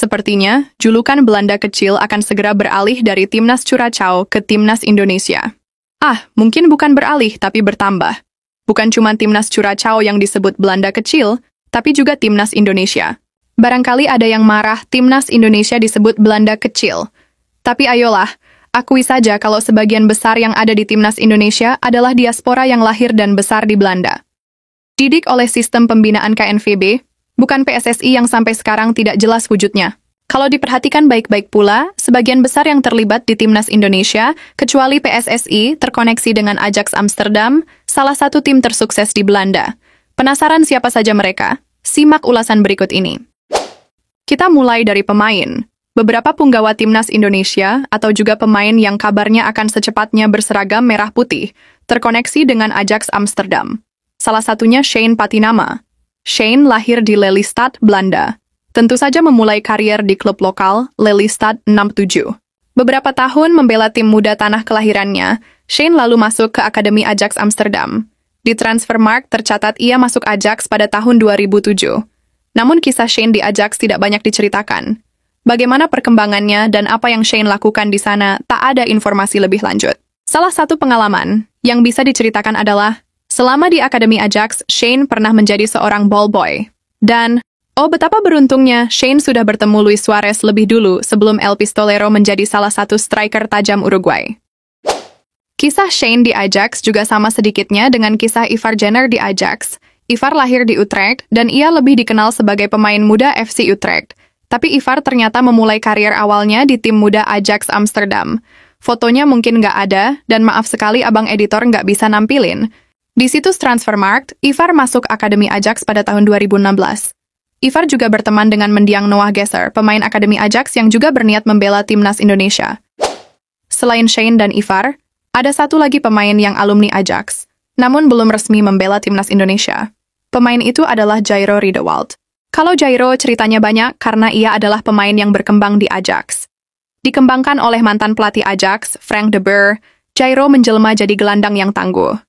Sepertinya, julukan Belanda kecil akan segera beralih dari Timnas Curaçao ke Timnas Indonesia. Mungkin bukan beralih, tapi bertambah. Bukan cuma Timnas Curaçao yang disebut Belanda kecil, tapi juga Timnas Indonesia. Barangkali ada yang marah Timnas Indonesia disebut Belanda kecil. Tapi ayolah, akui saja kalau sebagian besar yang ada di Timnas Indonesia adalah diaspora yang lahir dan besar di Belanda. Didik oleh sistem pembinaan KNVB, bukan PSSI yang sampai sekarang tidak jelas wujudnya. Kalau diperhatikan baik-baik pula, sebagian besar yang terlibat di Timnas Indonesia, kecuali PSSI, terkoneksi dengan Ajax Amsterdam, salah satu tim tersukses di Belanda. Penasaran siapa saja mereka? Simak ulasan berikut ini. Kita mulai dari pemain. Beberapa punggawa Timnas Indonesia, atau juga pemain yang kabarnya akan secepatnya berseragam merah putih, terkoneksi dengan Ajax Amsterdam. Salah satunya Shane Patinama. Shane lahir di Lelystad, Belanda. Tentu saja memulai karier di klub lokal, Lelystad 67. Beberapa tahun membela tim muda tanah kelahirannya, Shane lalu masuk ke Akademi Ajax Amsterdam. Di Transfermarkt tercatat ia masuk Ajax pada tahun 2007. Namun kisah Shane di Ajax tidak banyak diceritakan. Bagaimana perkembangannya dan apa yang Shane lakukan di sana, tak ada informasi lebih lanjut. Salah satu pengalaman yang bisa diceritakan adalah, selama di Akademi Ajax, Shane pernah menjadi seorang ball boy. Dan, betapa beruntungnya, Shane sudah bertemu Luis Suarez lebih dulu sebelum El Pistolero menjadi salah satu striker tajam Uruguay. Kisah Shane di Ajax juga sama sedikitnya dengan kisah Ivar Jenner di Ajax. Ivar lahir di Utrecht, dan ia lebih dikenal sebagai pemain muda FC Utrecht. Tapi Ivar ternyata memulai karier awalnya di tim muda Ajax Amsterdam. Fotonya mungkin nggak ada, dan maaf sekali abang editor nggak bisa nampilin. Di situs Transfermarkt, Ivar masuk Akademi Ajax pada tahun 2016. Ivar juga berteman dengan mendiang Noah Gesser, pemain Akademi Ajax yang juga berniat membela Timnas Indonesia. Selain Shane dan Ivar, ada satu lagi pemain yang alumni Ajax, namun belum resmi membela Timnas Indonesia. Pemain itu adalah Jairo Riedewald. Kalau Jairo ceritanya banyak karena ia adalah pemain yang berkembang di Ajax. Dikembangkan oleh mantan pelatih Ajax, Frank de Boer, Jairo menjelma jadi gelandang yang tangguh.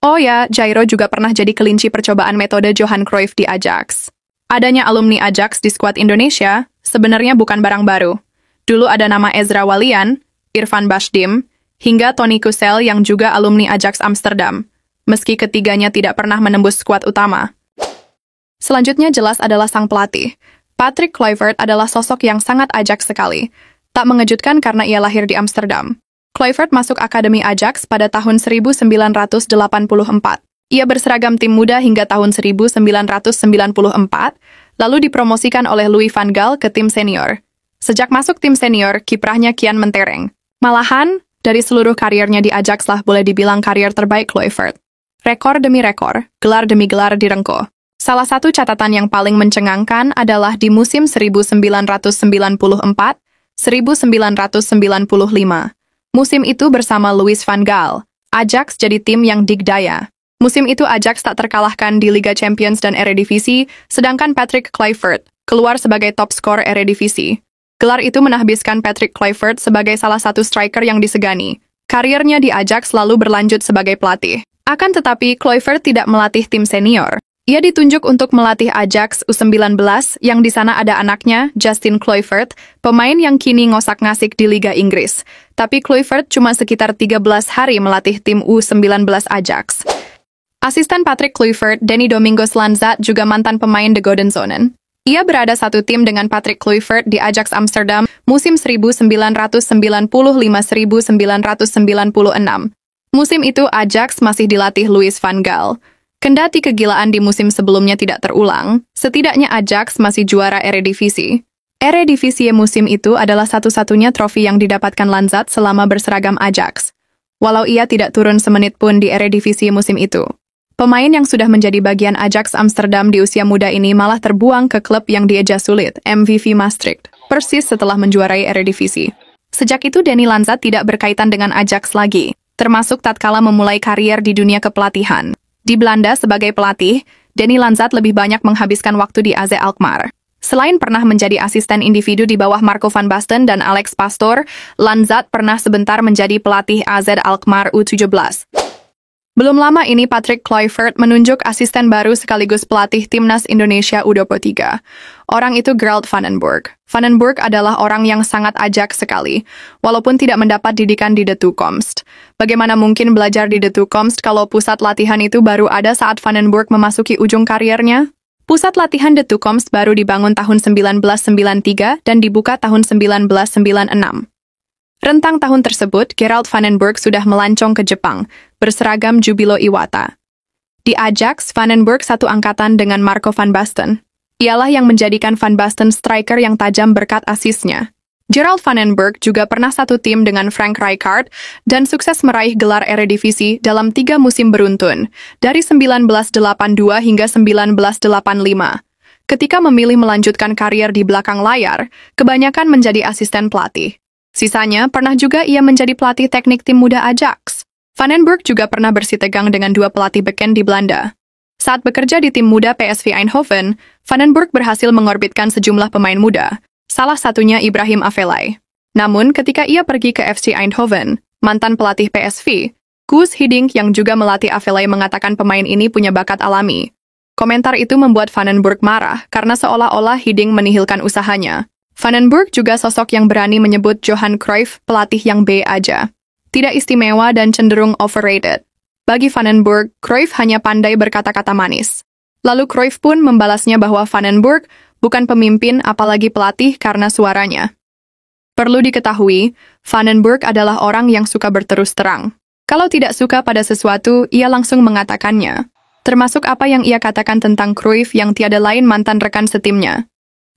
Oh ya, Jairo juga pernah jadi kelinci percobaan metode Johan Cruyff di Ajax. Adanya alumni Ajax di skuad Indonesia sebenarnya bukan barang baru. Dulu ada nama Ezra Walian, Irfan Bashdim, hingga Tony Kusel yang juga alumni Ajax Amsterdam, meski ketiganya tidak pernah menembus skuad utama. Selanjutnya jelas adalah sang pelatih. Patrick Kluivert adalah sosok yang sangat Ajax sekali. Tak mengejutkan karena ia lahir di Amsterdam. Kluivert masuk Akademi Ajax pada tahun 1984. Ia berseragam tim muda hingga tahun 1994, lalu dipromosikan oleh Louis van Gaal ke tim senior. Sejak masuk tim senior, kiprahnya kian mentereng. Malahan, dari seluruh kariernya di Ajax lah boleh dibilang karier terbaik Kluivert. Rekor demi rekor, gelar demi gelar direngkuh. Salah satu catatan yang paling mencengangkan adalah di musim 1994-1995. Musim itu bersama Louis van Gaal, Ajax jadi tim yang digdaya. Musim itu Ajax tak terkalahkan di Liga Champions dan Eredivisie, sedangkan Patrick Kluivert keluar sebagai top skor Eredivisie. Gelar itu menahbiskan Patrick Kluivert sebagai salah satu striker yang disegani. Karirnya di Ajax lalu berlanjut sebagai pelatih. Akan tetapi, Kluivert tidak melatih tim senior. Ia ditunjuk untuk melatih Ajax U19 yang di sana ada anaknya, Justin Kluivert, pemain yang kini ngosak-ngasik di Liga Inggris. Tapi Kluivert cuma sekitar 13 hari melatih tim U19 Ajax. Asisten Patrick Kluivert, Danny Domingos Lanzat, juga mantan pemain The Golden Zonen. Ia berada satu tim dengan Patrick Kluivert di Ajax Amsterdam musim 1995-1996. Musim itu Ajax masih dilatih Louis van Gaal. Kendati kegilaan di musim sebelumnya tidak terulang, setidaknya Ajax masih juara Eredivisie. Eredivisie musim itu adalah satu-satunya trofi yang didapatkan Lanzat selama berseragam Ajax, walau ia tidak turun semenit pun di Eredivisie musim itu. Pemain yang sudah menjadi bagian Ajax Amsterdam di usia muda ini malah terbuang ke klub yang dieja sulit, MVV Maastricht, persis setelah menjuarai Eredivisie. Sejak itu Danny Lanzat tidak berkaitan dengan Ajax lagi, termasuk tatkala memulai karier di dunia kepelatihan. Di Belanda sebagai pelatih, Danny Lanzat lebih banyak menghabiskan waktu di AZ Alkmaar. Selain pernah menjadi asisten individu di bawah Marco van Basten dan Alex Pastoor, Lanzat pernah sebentar menjadi pelatih AZ Alkmaar U17. Belum lama ini Patrick Kluivert menunjuk asisten baru sekaligus pelatih Timnas Indonesia U23. Orang itu Gerald van den Burg. Van den Burg adalah orang yang sangat ajak sekali, walaupun tidak mendapat didikan di The Toekomst. Bagaimana mungkin belajar di The Toekomst kalau pusat latihan itu baru ada saat Van den Burg memasuki ujung kariernya? Pusat latihan The Toekomst baru dibangun tahun 1993 dan dibuka tahun 1996. Rentang tahun tersebut, Gerald van den Burg sudah melancong ke Jepang, berseragam Jubilo Iwata. Di Ajax, van den Burg satu angkatan dengan Marco van Basten. Ialah yang menjadikan Van Basten striker yang tajam berkat asisnya. Gerald van den Burg juga pernah satu tim dengan Frank Rijkaard dan sukses meraih gelar Eredivisie dalam 3 musim beruntun, dari 1982 hingga 1985. Ketika memilih melanjutkan karier di belakang layar, kebanyakan menjadi asisten pelatih. Sisanya pernah juga ia menjadi pelatih teknik tim muda Ajax. Van den Burg juga pernah bersitegang dengan 2 pelatih beken di Belanda. Saat bekerja di tim muda PSV Eindhoven, Van den Burg berhasil mengorbitkan sejumlah pemain muda, salah satunya Ibrahim Afellay. Namun, ketika ia pergi ke FC Eindhoven, mantan pelatih PSV, Guus Hiddink yang juga melatih Afellay mengatakan pemain ini punya bakat alami. Komentar itu membuat Van den Burg marah karena seolah-olah Hiddink menihilkan usahanya. Van den Burg juga sosok yang berani menyebut Johan Cruyff pelatih yang B aja. Tidak istimewa dan cenderung overrated. Bagi Van den Burg, Cruyff hanya pandai berkata-kata manis. Lalu Cruyff pun membalasnya bahwa Van den Burg bukan pemimpin apalagi pelatih karena suaranya. Perlu diketahui, Van den Burg adalah orang yang suka berterus terang. Kalau tidak suka pada sesuatu, ia langsung mengatakannya. Termasuk apa yang ia katakan tentang Cruyff yang tiada lain mantan rekan setimnya.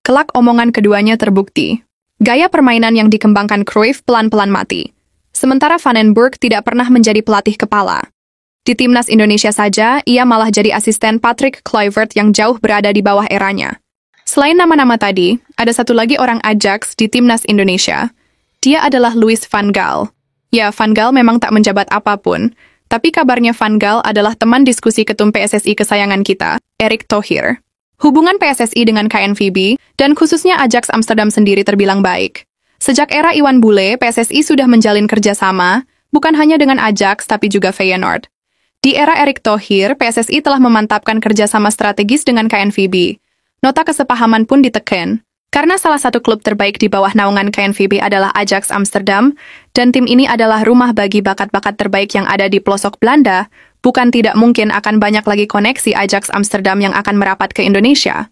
Kelak omongan keduanya terbukti. Gaya permainan yang dikembangkan Cruyff pelan-pelan mati. Sementara Van den Burg tidak pernah menjadi pelatih kepala. Di Timnas Indonesia saja, ia malah jadi asisten Patrick Kluivert yang jauh berada di bawah eranya. Selain nama-nama tadi, ada satu lagi orang Ajax di Timnas Indonesia. Dia adalah Louis van Gaal. Ya, Van Gaal memang tak menjabat apapun, tapi kabarnya Van Gaal adalah teman diskusi ketum PSSI kesayangan kita, Erick Thohir. Hubungan PSSI dengan KNVB, dan khususnya Ajax Amsterdam sendiri terbilang baik. Sejak era Iwan Bule, PSSI sudah menjalin kerjasama, bukan hanya dengan Ajax, tapi juga Feyenoord. Di era Erick Thohir, PSSI telah memantapkan kerjasama strategis dengan KNVB. Nota kesepahaman pun diteken, karena salah satu klub terbaik di bawah naungan KNVB adalah Ajax Amsterdam, dan tim ini adalah rumah bagi bakat-bakat terbaik yang ada di pelosok Belanda. Bukan tidak mungkin akan banyak lagi koneksi Ajax Amsterdam yang akan merapat ke Indonesia.